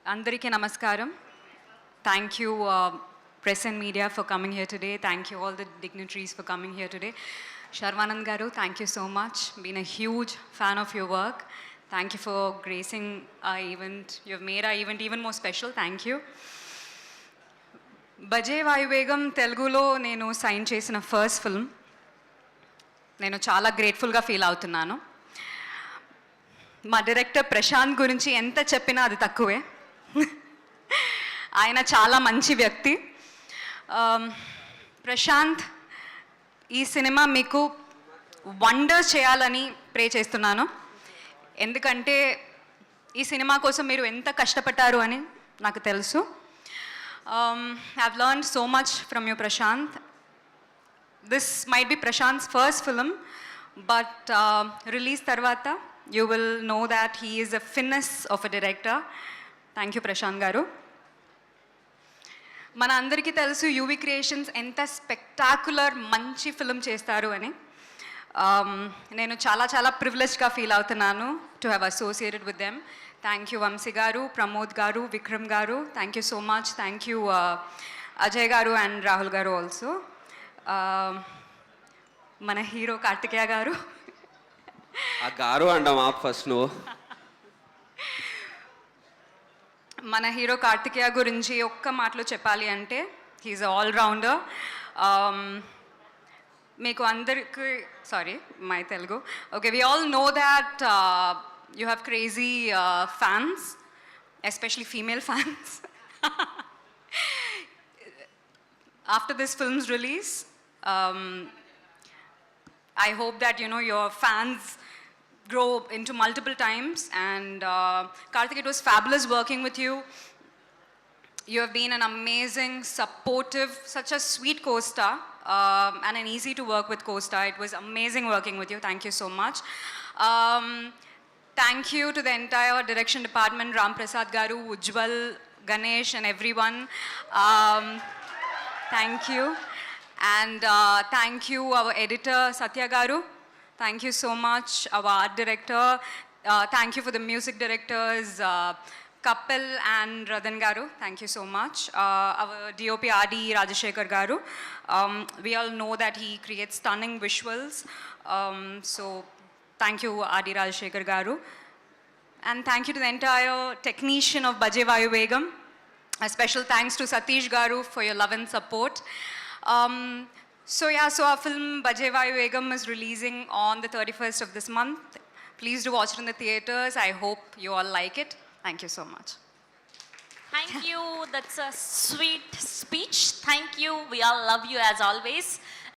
Andariki namaskaram. Thank you, press and media, for coming here today. Thank you, all the dignitaries, for coming here today. Sharvanand Garu, thank you so much. Been a huge fan of your work. Thank you for gracing our event. You've made our event even more special. Thank you. బజే వాయువేగం తెలుగులో నేను sign చేసిన first film. నేను చాలా గ్రేట్ఫుల్గా feel అవుతున్నాను. మా director Prashanth గురించి ఎంత చెప్పినా అది తక్కువే. ఆయన చాలా మంచి వ్యక్తి. ప్రశాంత్, ఈ సినిమా మీకు వండర్స్ చేయాలని ప్రే చేస్తున్నాను. ఎందుకంటే ఈ సినిమా కోసం మీరు ఎంత కష్టపడ్డారు అని నాకు తెలుసు. I've learned so much from you, Prashant. This might be Prashant's first film, but release tarvata, you will know that he is a finesse of a director. Thank you, Prashant Garu. మన అందరికీ తెలుసు UV Creations ఎంత spectacular మంచి film చేస్తారు అని. నేను చాలా చాలా ప్రివిలేజ్గా ఫీల్ అవుతున్నాను to have associated with them. Thank you Vamsi garu, Pramod garu, Vikram garu. Thank you so much. Thank you Ajay garu and Rahul గారు ఆల్సో. మన హీరో కార్తికేయ గారు. ఆ గారు అంటామా ఫస్ట్ నువ్వు? మన హీరో కార్తికేయ గురించి ఒక్క మాటలో చెప్పాలి అంటే హీఈస్ ఆల్రౌండర్. మీకు అందరికీ sorry my Telugu. Okay, we all know that you have crazy fans, especially female fans. After this film's release, I hope that your fans grow into multiple times. And Karthik, it was fabulous working with you. You have been an amazing, supportive, such a sweet co-star, and an easy to work with co-star. It was amazing working with you. Thank you so much. Thank you to the entire direction department, Ram Prasad Garu, Ujjwal, Ganesh and everyone. Thank you. And thank you our editor, Satya Garu. Thank you so much. Our art director. Thank you for the music directors, Kapil and Radhan Garu. Thank you so much. Our DOP RD, Rajashekar Garu. We all know that he creates stunning visuals. So thank you, R.D. Rajashekar Garu. And thank you to the entire technician of Bajje Vaayuvegam. A special thanks to Satish Garu for your love and support. So our film Bajje Vaayuvegam is releasing on the 31st of this month. Please do watch it in the theaters. I hope you all like it. Thank you so much. Thank you. That's a sweet speech. Thank you. We all love you as always.